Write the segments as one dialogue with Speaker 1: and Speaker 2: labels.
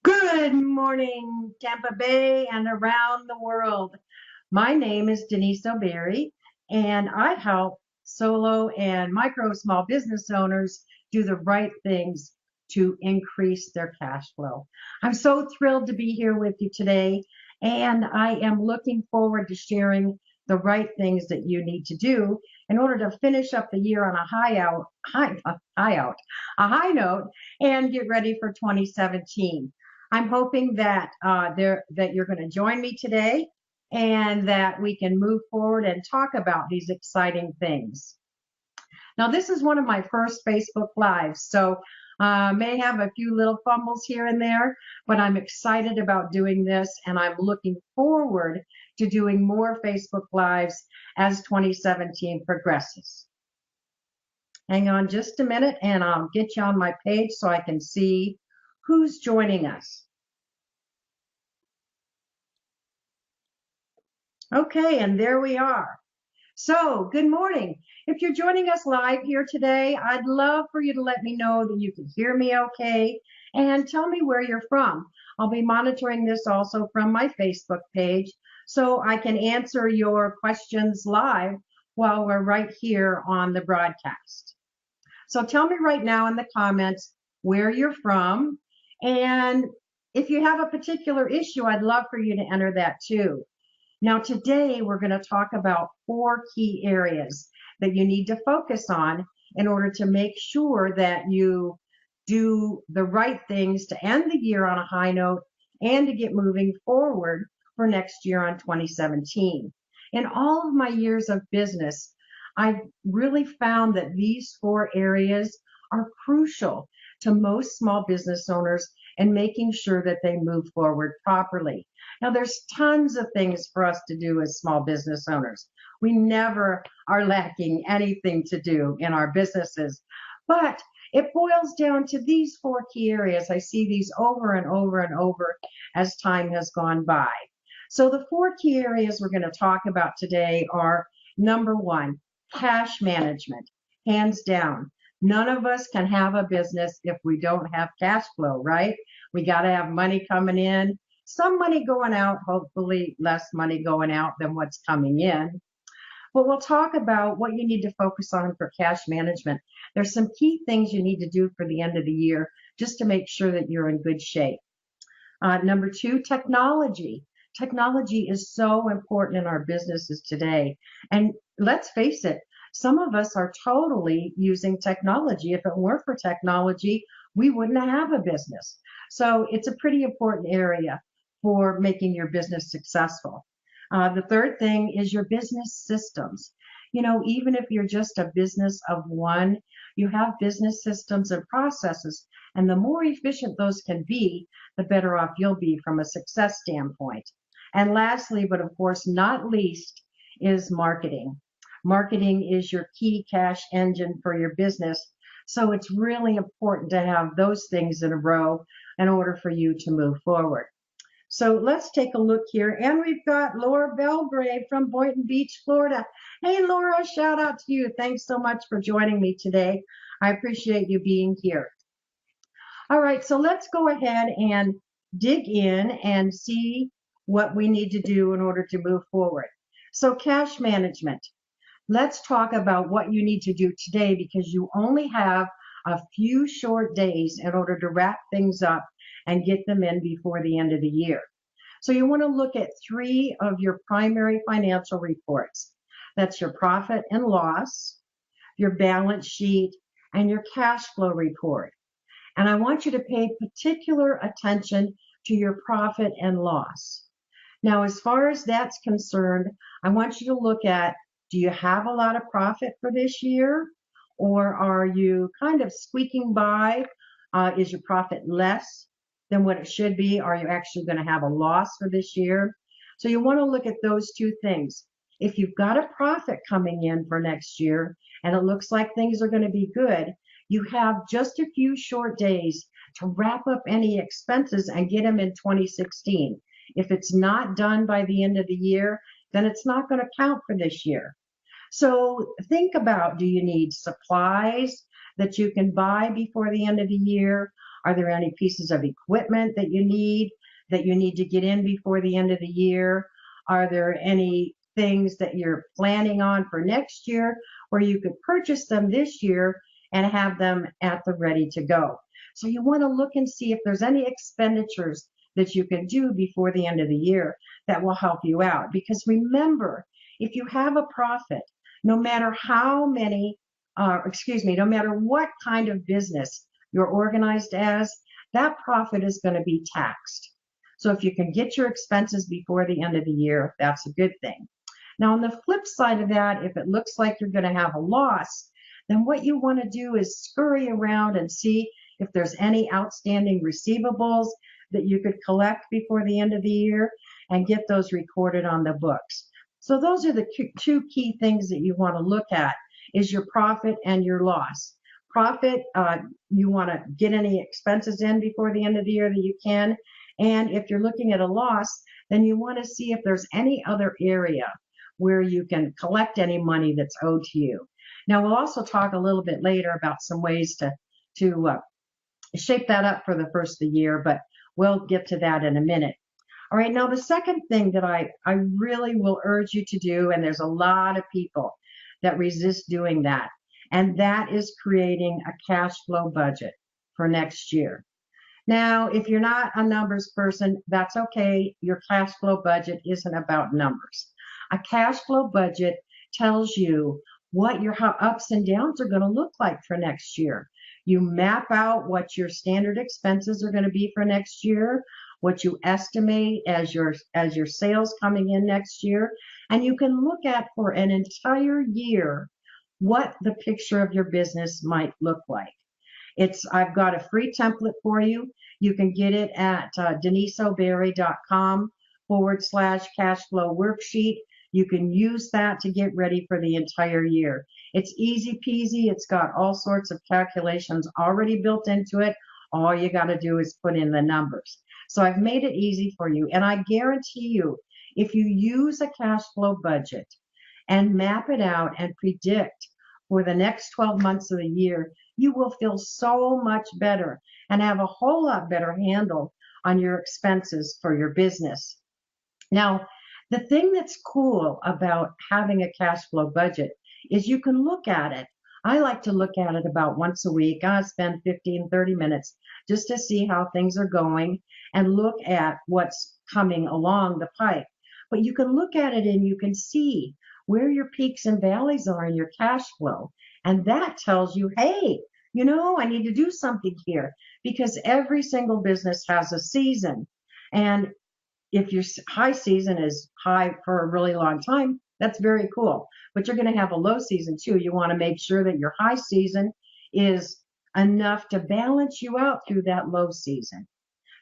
Speaker 1: Good morning, Tampa Bay and around the world. My name is Denise O'Berry, and I help solo and micro small business owners do the right things to increase their cash flow. I'm so thrilled to be here with you today, and I am looking forward to sharing the right things that you need to do in order to finish up the year on a high note and get ready for 2017. I'm hoping that that you're going to join me today and that we can move forward and talk about these exciting things. Now, this is one of my first Facebook Lives, so may have a few little fumbles here and there, but I'm excited about doing this, and I'm looking forward to doing more Facebook Lives as 2017 progresses. Hang on just a minute, and I'll get you on my page so I can see who's joining us. Okay, and there we are. So, good morning. If you're joining us live here today, I'd love for you to let me know that you can hear me okay and tell me where you're from. I'll be monitoring this also from my Facebook page so I can answer your questions live while we're right here on the broadcast. So tell me right now in the comments where you're from, and if you have a particular issue, I'd love for you to enter that too. Now, today we're going to talk about 4 key areas that you need to focus on in order to make sure that you do the right things to end the year on a high note and to get moving forward for next year on 2017. In all of my years of business, I've really found that these 4 areas are crucial to most small business owners and making sure that they move forward properly. Now, there's tons of things for us to do as small business owners. We never are lacking anything to do in our businesses, but it boils down to these 4 key areas. I see these over and over and over as time has gone by. So the 4 key areas we're going to talk about today are, number 1, cash management, hands down. None of us can have a business if we don't have cash flow, right? We got to have money coming in, some money going out, hopefully less money going out than what's coming in. But we'll talk about what you need to focus on for cash management. There's some key things you need to do for the end of the year just to make sure that you're in good shape. Number 2, technology. Technology is so important in our businesses today. And let's face it, some of us are totally using technology. If it weren't for technology, we wouldn't have a business. So it's a pretty important area for making your business successful. The third thing is your business systems. You know, even if you're just a business of one, you have business systems and processes, and the more efficient those can be, the better off you'll be from a success standpoint. And lastly, but of course not least, is marketing. Marketing is your key cash engine for your business. So it's really important to have those things in a row in order for you to move forward. So let's take a look here. And we've got Laura Belgrave from Boynton Beach, Florida. Hey, Laura, shout out to you. Thanks so much for joining me today. I appreciate you being here. All right, so let's go ahead and dig in and see what we need to do in order to move forward. So cash management. Let's talk about what you need to do today because you only have a few short days in order to wrap things up and get them in before the end of the year. So you want to look at 3 of your primary financial reports. That's your profit and loss, your balance sheet, and your cash flow report. And I want you to pay particular attention to your profit and loss. Now, as far as that's concerned, I want you to look at, do you have a lot of profit for this year? Or are you kind of squeaking by? Is your profit less than what it should be? Are you actually going to have a loss for this year? So you want to look at those 2 things. If you've got a profit coming in for next year and it looks like things are going to be good, you have just a few short days to wrap up any expenses and get them in 2016. If it's not done by the end of the year, then it's not going to count for this year. So think about, do you need supplies that you can buy before the end of the year? Are there any pieces of equipment that you need to get in before the end of the year? Are there any things that you're planning on for next year where you could purchase them this year and have them at the ready to go? So you want to look and see if there's any expenditures that you can do before the end of the year that will help you out. Because remember, if you have a profit, no matter no matter what kind of business you're organized as, that profit is going to be taxed. So if you can get your expenses before the end of the year, that's a good thing. Now, on the flip side of that, if it looks like you're going to have a loss, then what you want to do is scurry around and see if there's any outstanding receivables that you could collect before the end of the year and get those recorded on the books. So those are the two key things that you want to look at, is your profit and your loss. Profit, you want to get any expenses in before the end of the year that you can. And if you're looking at a loss, then you want to see if there's any other area where you can collect any money that's owed to you. Now, we'll also talk a little bit later about some ways to shape that up for the first of the year, but we'll get to that in a minute. All right, now the second thing that I really will urge you to do, and there's a lot of people that resist doing that, and that is creating a cash flow budget for next year. Now, if you're not a numbers person, that's okay. Your cash flow budget isn't about numbers. A cash flow budget tells you what your ups and downs are going to look like for next year. You map out what your standard expenses are going to be for next year, what you estimate as your sales coming in next year, and you can look at for an entire year what the picture of your business might look like. I've got a free template for you. You can get it at deniseoberry.com/cash flow worksheet. You can use that to get ready for the entire year. It's easy peasy. It's got all sorts of calculations already built into it. All you got to do is put in the numbers. So I've made it easy for you. And I guarantee you, if you use a cash flow budget and map it out and predict for the next 12 months of the year, you will feel so much better and have a whole lot better handle on your expenses for your business. Now, the thing that's cool about having a cash flow budget is you can look at it. I like to look at it about once a week. I spend 15, 30 minutes just to see how things are going and look at what's coming along the pipe. But you can look at it and you can see where your peaks and valleys are in your cash flow. And that tells you, hey, I need to do something here, because every single business has a season. And if your high season is high for a really long time, that's very cool. But you're going to have a low season too. You want to make sure that your high season is enough to balance you out through that low season.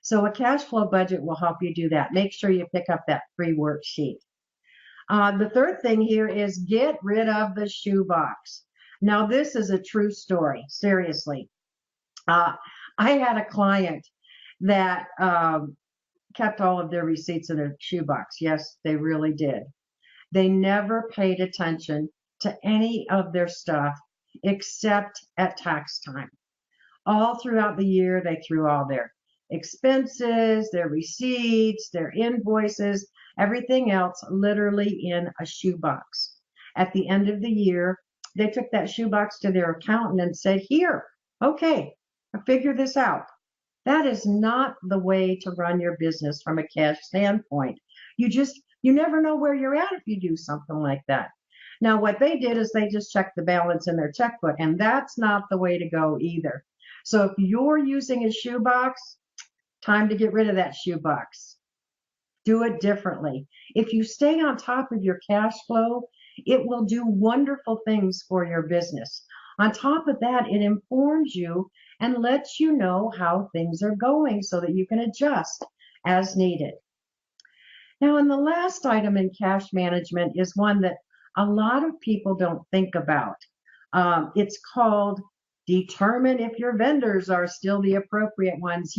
Speaker 1: So a cash flow budget will help you do that. Make sure you pick up that free worksheet. The third thing here is get rid of the shoebox. Now, this is a true story, seriously. I had a client that kept all of their receipts in their shoebox. Yes, they really did. They never paid attention to any of their stuff except at tax time. All throughout the year, they threw all their expenses, their receipts, their invoices, everything else literally in a shoebox. At the end of the year, they took that shoebox to their accountant and said, here, okay, I figured this out. That is not the way to run your business from a cash standpoint. You never know where you're at if you do something like that. Now, what they did is they just checked the balance in their checkbook, and that's not the way to go either. So if you're using a shoebox, time to get rid of that shoebox. Do it differently. If you stay on top of your cash flow, it will do wonderful things for your business. On top of that, it informs you and lets you know how things are going so that you can adjust as needed. Now, and the last item in cash management is one that a lot of people don't think about. It's called determine if your vendors are still the appropriate ones.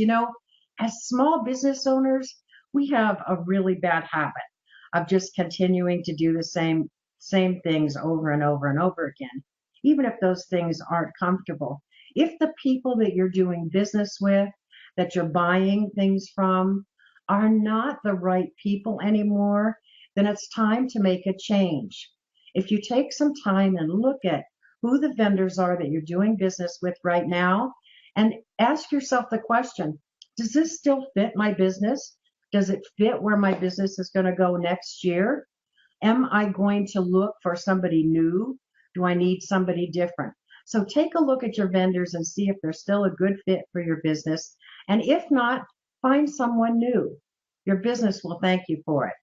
Speaker 1: As small business owners, we have a really bad habit of just continuing to do the same things over and over and over again, even if those things aren't comfortable. If the people that you're doing business with, that you're buying things from, are not the right people anymore, then it's time to make a change. If you take some time and look at who the vendors are that you're doing business with right now, and ask yourself the question, does this still fit my business? Does it fit where my business is going to go next year? Am I going to look for somebody new? Do I need somebody different? So take a look at your vendors and see if they're still a good fit for your business. And if not, find someone new. Your business will thank you for it.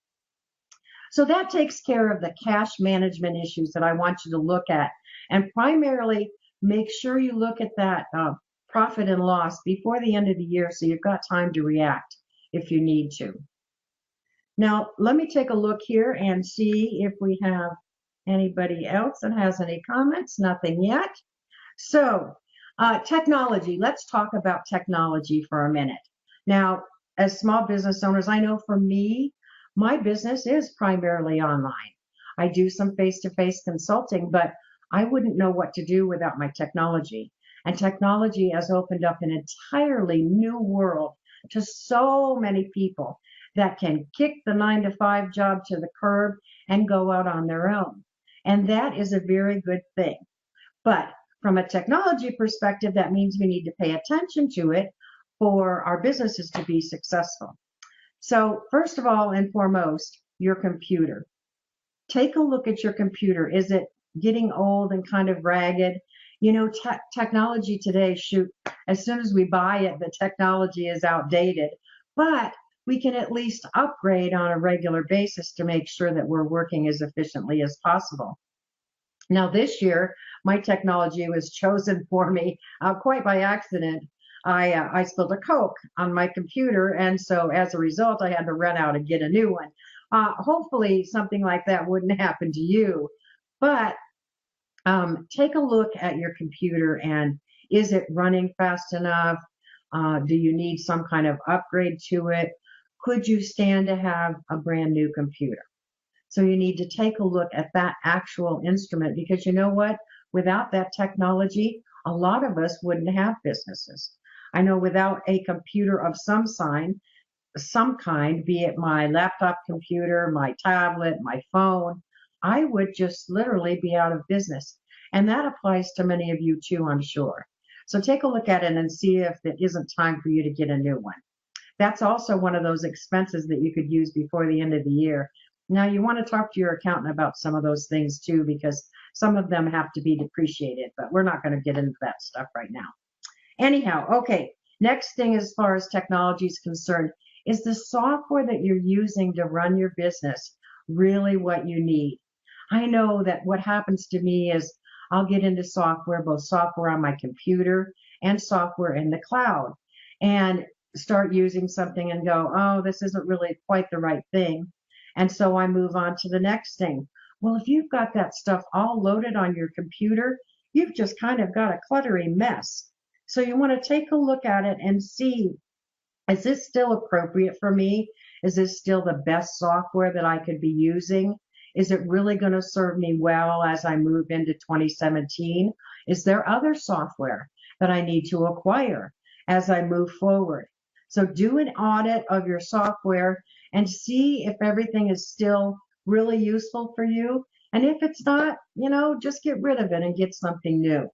Speaker 1: So that takes care of the cash management issues that I want you to look at. And primarily, make sure you look at that profit and loss before the end of the year so you've got time to react if you need to. Now, let me take a look here and see if we have anybody else that has any comments. Nothing yet. So, technology. Let's talk about technology for a minute. Now, as small business owners, I know for me, my business is primarily online. I do some face-to-face consulting, but I wouldn't know what to do without my technology. And technology has opened up an entirely new world to so many people that can kick the 9-to-5 job to the curb and go out on their own. And that is a very good thing. But from a technology perspective, that means we need to pay attention to it for our businesses to be successful. So first of all and foremost, your computer. Take a look at your computer. Is it getting old and kind of ragged? You know, technology today, shoot, as soon as we buy it, the technology is outdated. But we can at least upgrade on a regular basis to make sure that we're working as efficiently as possible. Now, this year, my technology was chosen for me quite by accident. I spilled a Coke on my computer, and so as a result, I had to run out and get a new one. Hopefully, something like that wouldn't happen to you. But take a look at your computer, and is it running fast enough? Do you need some kind of upgrade to it? Could you stand to have a brand new computer? So you need to take a look at that actual instrument, because you know what? Without that technology, a lot of us wouldn't have businesses. I know without a computer of some kind, be it my laptop computer, my tablet, my phone, I would just literally be out of business. And that applies to many of you too, I'm sure. So take a look at it and see if it isn't time for you to get a new one. That's also one of those expenses that you could use before the end of the year. Now, you want to talk to your accountant about some of those things too, because some of them have to be depreciated, but we're not going to get into that stuff right now. Anyhow, okay, next thing as far as technology is concerned, is the software that you're using to run your business really what you need? I know that what happens to me is I'll get into software, both software on my computer and software in the cloud, and start using something and go, oh, this isn't really quite the right thing. And so I move on to the next thing. Well, if you've got that stuff all loaded on your computer, you've just kind of got a cluttery mess. So you want to take a look at it and see, is this still appropriate for me? Is this still the best software that I could be using? Is it really going to serve me well as I move into 2017? Is there other software that I need to acquire as I move forward? So do an audit of your software and see if everything is still really useful for you. And if it's not, you know, just get rid of it and get something new.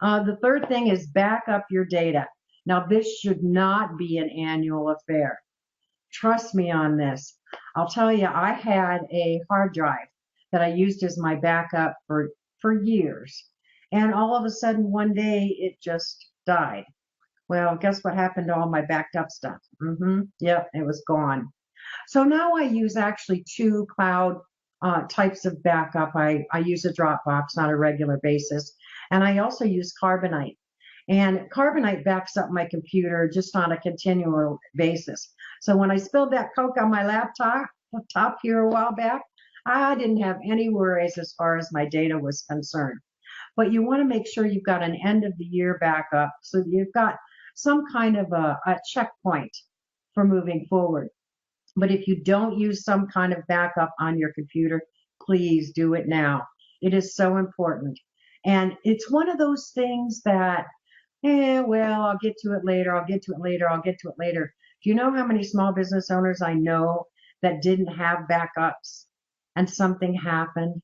Speaker 1: The third thing is back up your data. Now, this should not be an annual affair. Trust me on this. I'll tell you, I had a hard drive that I used as my backup for years. And all of a sudden, one day, it just died. Well, guess what happened to all my backed up stuff? Yep, it was gone. So now I use actually two cloud types of backup. I use a Dropbox on a regular basis, and I also use Carbonite. And Carbonite backs up my computer just on a continual basis. So when I spilled that Coke on my laptop here a while back, I didn't have any worries as far as my data was concerned. But you want to make sure you've got an end of the year backup so that you've got some kind of a checkpoint for moving forward. But if you don't use some kind of backup on your computer, please do it now. It is so important. And it's one of those things that, well, I'll get to it later. I'll get to it later. I'll get to it later. Do you know how many small business owners I know that didn't have backups and something happened?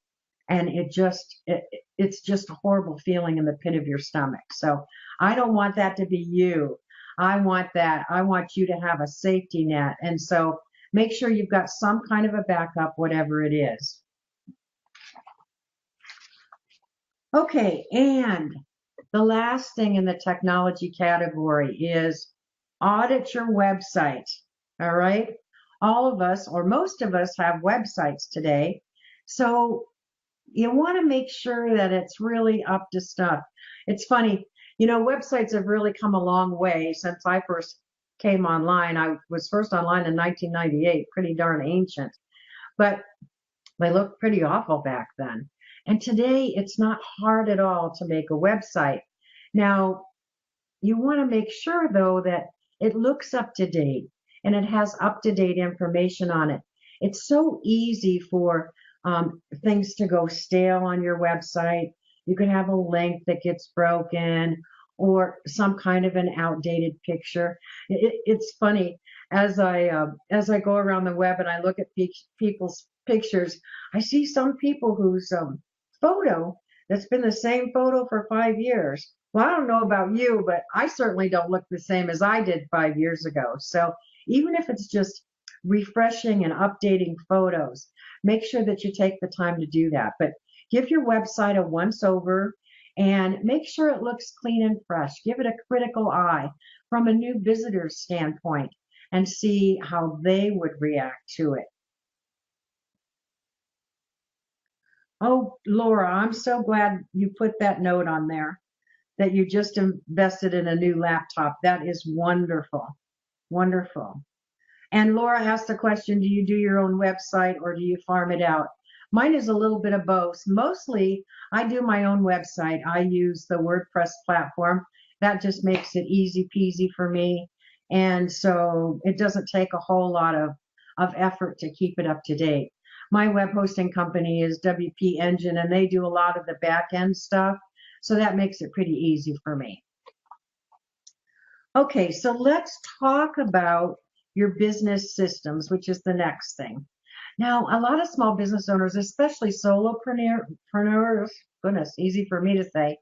Speaker 1: And it's just a horrible feeling in the pit of your stomach. So I don't want that to be you. I want you to have a safety net. And so make sure you've got some kind of a backup, whatever it is. Okay, and the last thing in the technology category is audit your website. All right. All of us, or most of us, have websites today. So you want to make sure that it's really up to stuff. It's funny, websites have really come a long way since I first came online. I was first online in 1998, pretty darn ancient, but they looked pretty awful back then. And today it's not hard at all to make a website. Now, you want to make sure though that it looks up to date and it has up to date information on it. It's so easy for things to go stale on your website. You can have a link that gets broken or some kind of an outdated picture. It's funny, as I go around the web and I look at people's pictures, I see some people whose photo that's been the same photo for 5 years. Well, I don't know about you, but I certainly don't look the same as I did 5 years ago. So even if it's just refreshing and updating photos, make sure that you take the time to do that. But give your website a once over and make sure it looks clean and fresh. Give it a critical eye from a new visitor's standpoint and see how they would react to it. Oh, Laura, I'm so glad you put that note on there that you just invested in a new laptop. That is wonderful. Wonderful. And Laura asked the question, do you do your own website or do you farm it out? Mine is a little bit of both. Mostly, I do my own website. I use the WordPress platform. That just makes it easy peasy for me. And so it doesn't take a whole lot of effort to keep it up to date. My web hosting company is WP Engine, and they do a lot of the back end stuff. So that makes it pretty easy for me. Okay, so let's talk about your business systems, which is the next thing. Now, a lot of small business owners, especially solopreneurs, goodness, easy for me to say,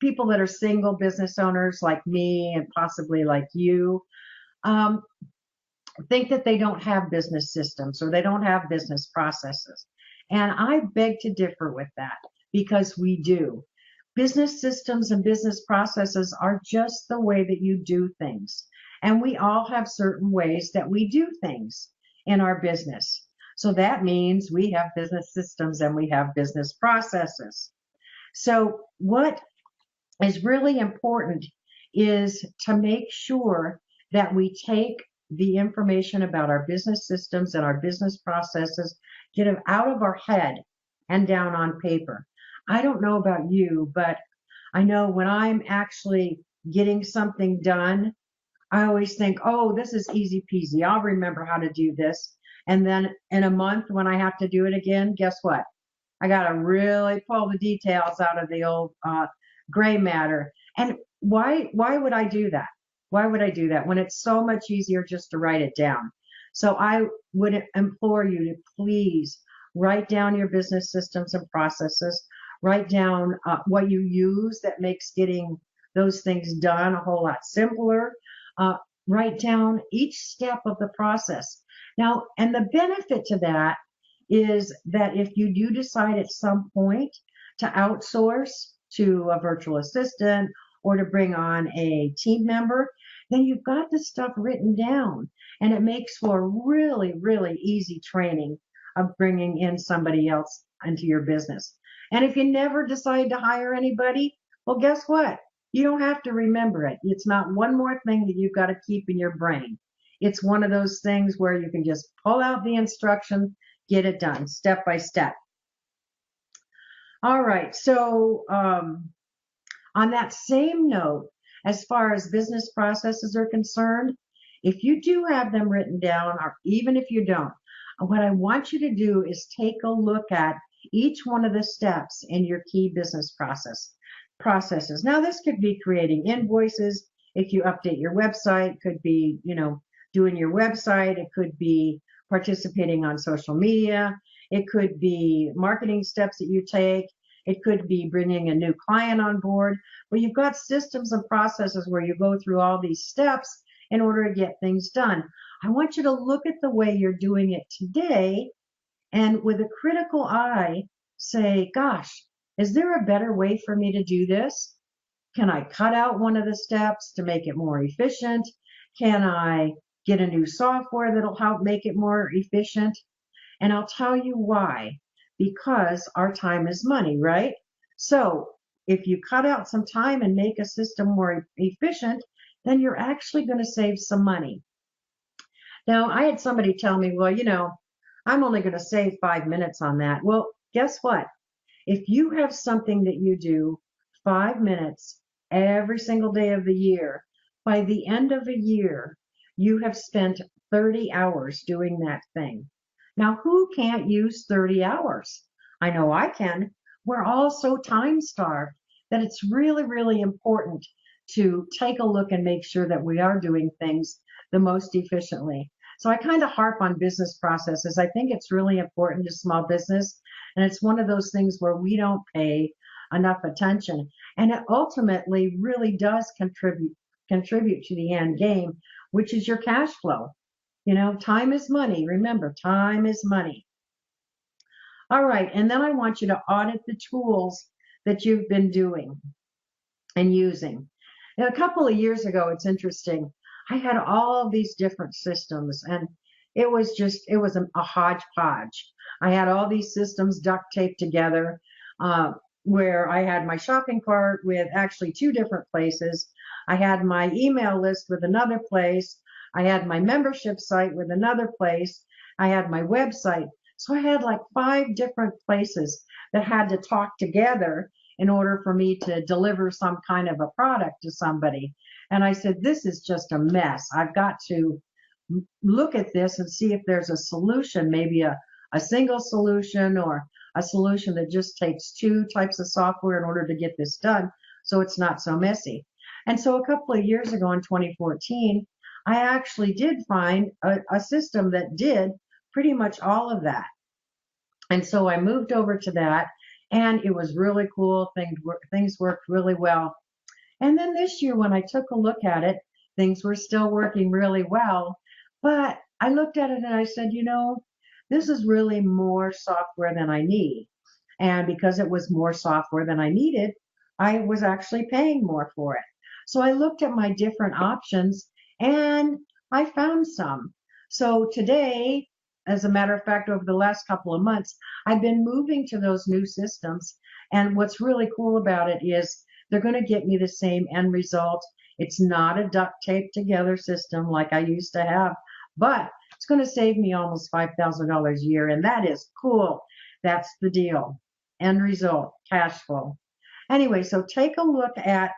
Speaker 1: people that are single business owners like me and possibly like you, think that they don't have business systems or they don't have business processes. And I beg to differ with that because we do. Business systems and business processes are just the way that you do things. And we all have certain ways that we do things in our business. So that means we have business systems and we have business processes. So what is really important is to make sure that we take the information about our business systems and our business processes, get them out of our head and down on paper. I don't know about you, but I know when I'm actually getting something done, I always think, oh, this is easy peasy. I'll remember how to do this. And then in a month when I have to do it again, guess what? I got to really pull the details out of the old gray matter. And why would I do that? Why would I do that when it's so much easier just to write it down? So I would implore you to please write down your business systems and processes. Write down what you use that makes getting those things done a whole lot simpler. Write down each step of the process. Now, and the benefit to that is that if you do decide at some point to outsource to a virtual assistant or to bring on a team member, then you've got the stuff written down. And it makes for really, really easy training of bringing in somebody else into your business. And if you never decide to hire anybody, well, guess what? You don't have to remember it. It's not one more thing that you've got to keep in your brain. It's one of those things where you can just pull out the instruction, get it done step by step. All right. So on that same note, as far as business processes are concerned, if you do have them written down, or even if you don't, what I want you to do is take a look at each one of the steps in your key business processes. Now, this could be creating invoices. If you update your website, it could be, doing your website. It could be participating on social media. It could be marketing steps that you take. It could be bringing a new client on board. Well, you've got systems and processes where you go through all these steps in order to get things done. I want you to look at the way you're doing it today and with a critical eye say, gosh, is there a better way for me to do this? Can I cut out one of the steps to make it more efficient? Can I get a new software that'll help make it more efficient? And I'll tell you why. Because our time is money, right? So if you cut out some time and make a system more efficient, then you're actually going to save some money. Now, I had somebody tell me, well, I'm only going to save 5 minutes on that. Well, guess what? If you have something that you do 5 minutes every single day of the year, by the end of a year, you have spent 30 hours doing that thing. Now, who can't use 30 hours? I know I can. We're all so time starved that it's really, really important to take a look and make sure that we are doing things the most efficiently. So I kind of harp on business processes. I think it's really important to small business, and it's one of those things where we don't pay enough attention, and it ultimately really does contribute to the end game, which is your cash flow. Time is money. Remember, time is money. All right, and then I want you to audit the tools that you've been doing and using. Now, a couple of years ago, it's interesting, I had all of these different systems, and it was a hodgepodge. I had all these systems duct taped together, where I had my shopping cart with actually 2 different places. I had my email list with another place. I had my membership site with another place. I had my website. So I had like 5 different places that had to talk together in order for me to deliver some kind of a product to somebody. And I said, this is just a mess. I've got to look at this and see if there's a solution, maybe a single solution or a solution that just takes 2 types of software in order to get this done so it's not so messy. And so a couple of years ago in 2014, I actually did find a system that did pretty much all of that. And so I moved over to that, and it was really cool. Things worked really well. And then this year, when I took a look at it, things were still working really well. But I looked at it and I said, this is really more software than I need. And because it was more software than I needed, I was actually paying more for it. So I looked at my different options and I found some. So today, as a matter of fact, over the last couple of months, I've been moving to those new systems. And what's really cool about it is they're going to get me the same end result. It's not a duct tape together system like I used to have, but it's going to save me almost $5,000 a year. And that is cool. That's the deal. End result, cash flow. Anyway, so take a look at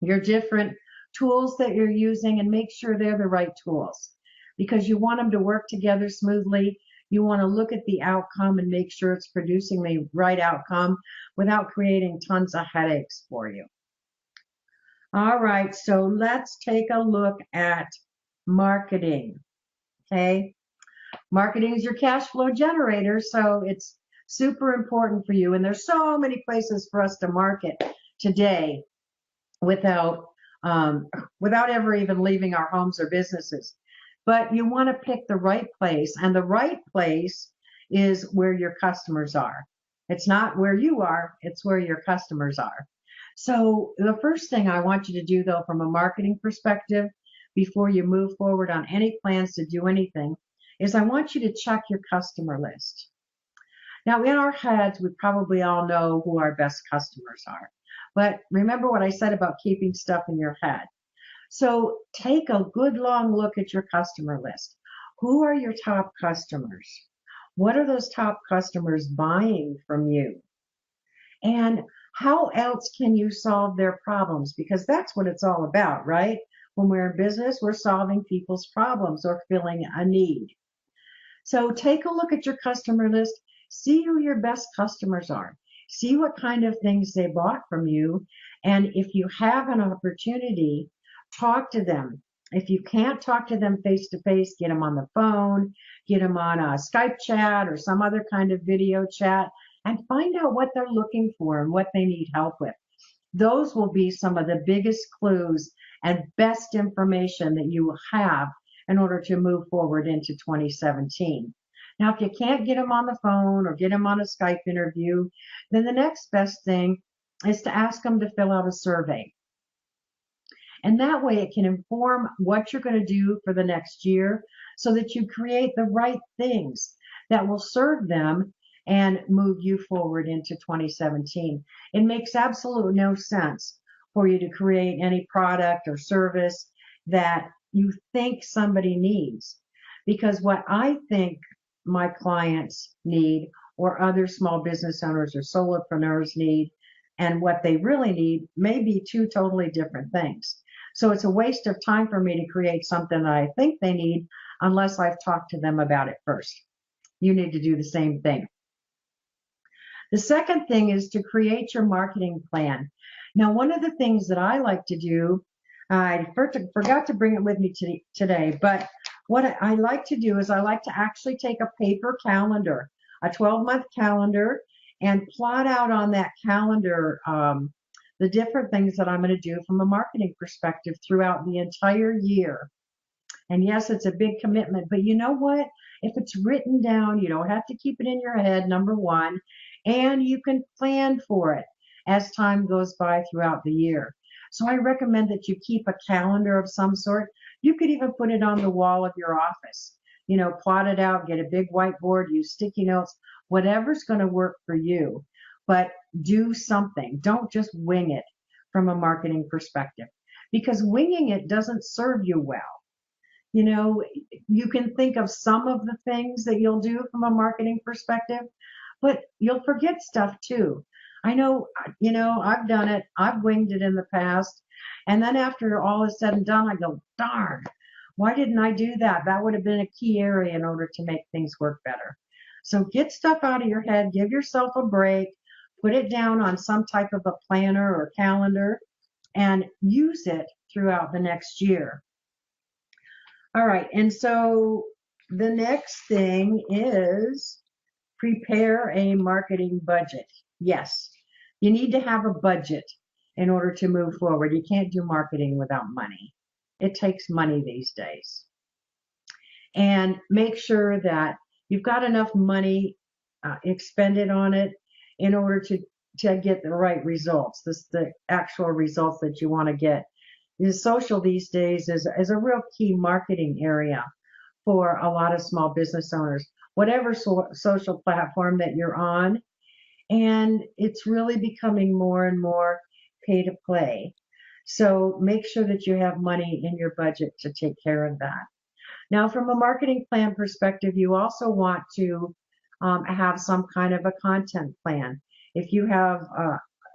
Speaker 1: your different tools that you're using and make sure they're the right tools, because you want them to work together smoothly. You want to look at the outcome and make sure it's producing the right outcome without creating tons of headaches for you. All right, so let's take a look at marketing. Okay, marketing is your cash flow generator, so it's super important for you. And there's so many places for us to market today without ever even leaving our homes or businesses. But you want to pick the right place, and the right place is where your customers are. It's not where you are, it's where your customers are. So the first thing I want you to do, though, from a marketing perspective, before you move forward on any plans to do anything, is I want you to check your customer list. Now, in our heads, we probably all know who our best customers are. But remember what I said about keeping stuff in your head. So take a good long look at your customer list. Who are your top customers? What are those top customers buying from you? And how else can you solve their problems? Because that's what it's all about, right? When we're in business, we're solving people's problems or filling a need. So take a look at your customer list See who your best customers are. See what kind of things they bought from you. And if you have an opportunity, talk to them. If you can't talk to them face to face, get them on the phone, get them on a Skype chat or some other kind of video chat, and find out what they're looking for and what they need help with. Those will be some of the biggest clues and best information that you will have in order to move forward into 2017. Now, if you can't get them on the phone or get them on a Skype interview, then the next best thing is to ask them to fill out a survey. And that way it can inform what you're going to do for the next year so that you create the right things that will serve them and move you forward into 2017. It makes absolutely no sense for you to create any product or service that you think somebody needs. Because what I think my clients need, or other small business owners or solopreneurs need, and what they really need may be two totally different things. So it's a waste of time for me to create something that I think they need unless I've talked to them about it first. You need to do the same thing. The second thing is to create your marketing plan. Now, one of the things that I like to do, I forgot to bring it with me today, but what I like to do is I like to actually take a paper calendar, a 12-month calendar, and plot out on that calendar the different things that I'm going to do from a marketing perspective throughout the entire year. And yes, it's a big commitment, but you know what? If it's written down, you don't have to keep it in your head, number one, and you can plan for it as time goes by throughout the year. So I recommend that you keep a calendar of some sort. You could even put it on the wall of your office. You know, plot it out, get a big whiteboard, use sticky notes, whatever's going to work for you. But do something. Don't just wing it from a marketing perspective, because winging it doesn't serve you well. You know, you can think of some of the things that you'll do from a marketing perspective, but you'll forget stuff too. I know, you know, I've done it. I've winged it in the past. And then after all is said and done, I go, darn, why didn't I do that? That would have been a key area in order to make things work better. So get stuff out of your head, give yourself a break, put it down on some type of a planner or calendar, and use it throughout the next year. All right, and so the next thing is prepare a marketing budget. Yes, you need to have a budget in order to move forward. You can't do marketing without money. It takes money these days. And make sure that you've got enough money expended on it in order to get the right results, the actual results that you want to get. Social these days is a real key marketing area for a lot of small business owners, whatever social platform that you're on. And it's really becoming more and more pay to play. So make sure that you have money in your budget to take care of that. Now, from a marketing plan perspective, you also want to have some kind of a content plan. If you have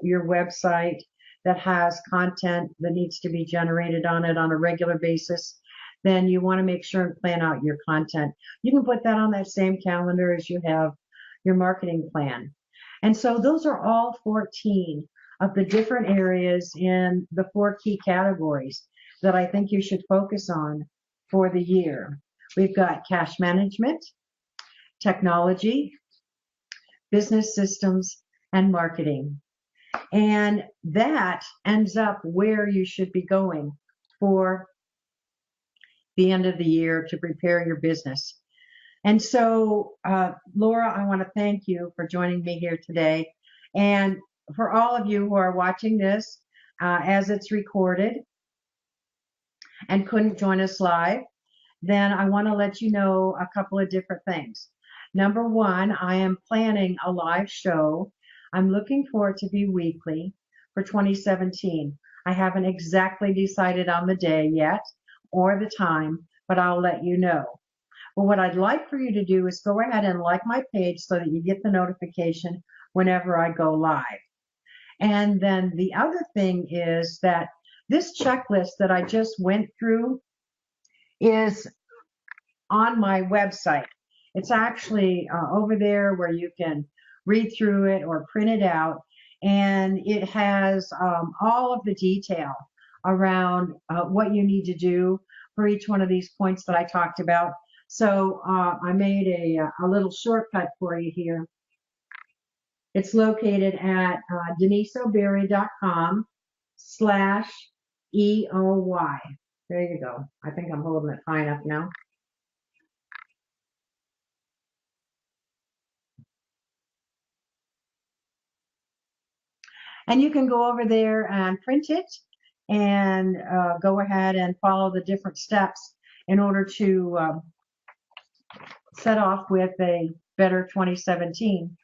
Speaker 1: your website that has content that needs to be generated on it on a regular basis, then you want to make sure and plan out your content. You can put that on that same calendar as you have your marketing plan. And so those are all 14 of the different areas in the 4 key categories that I think you should focus on for the year. We've got cash management, technology, business systems, and marketing. And that ends up where you should be going for the end of the year to prepare your business. And so, Laura, I want to thank you for joining me here today. And for all of you who are watching this as it's recorded and couldn't join us live, then I want to let you know a couple of different things. Number one, I am planning a live show. I'm looking for it to be weekly for 2017. I haven't exactly decided on the day yet or the time, but I'll let you know. Well, what I'd like for you to do is go ahead and like my page so that you get the notification whenever I go live. And then the other thing is that this checklist that I just went through is on my website. It's actually over there where you can read through it or print it out. And it has all of the detail around what you need to do for each one of these points that I talked about. So I made a little shortcut for you here. It's located at deniseoberry.com/EOY. There you go. I think I'm holding it high enough now. And you can go over there and print it and go ahead and follow the different steps in order to set off with a better 2017.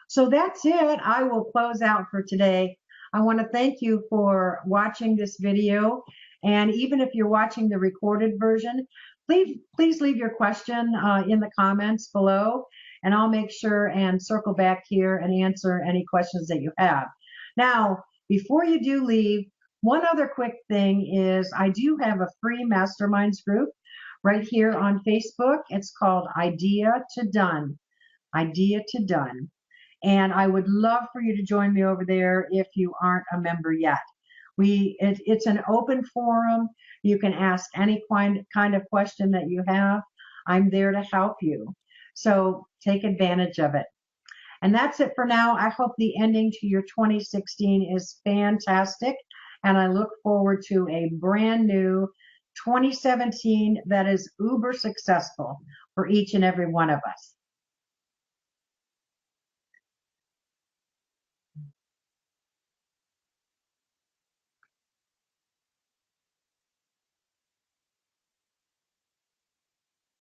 Speaker 1: So that's it. I will close out for today. I want to thank you for watching this video. And even if you're watching the recorded version, please leave your question in the comments below, and I'll make sure and circle back here and answer any questions that you have. Now, before you do leave, one other quick thing is I do have a free masterminds group right here on Facebook. It's called Idea to Done. Idea to Done. And I would love for you to join me over there if you aren't a member yet. It's an open forum. You can ask any kind of question that you have. I'm there to help you. So take advantage of it. And that's it for now. I hope the ending to your 2016 is fantastic. And I look forward to a brand new 2017 that is uber successful for each and every one of us.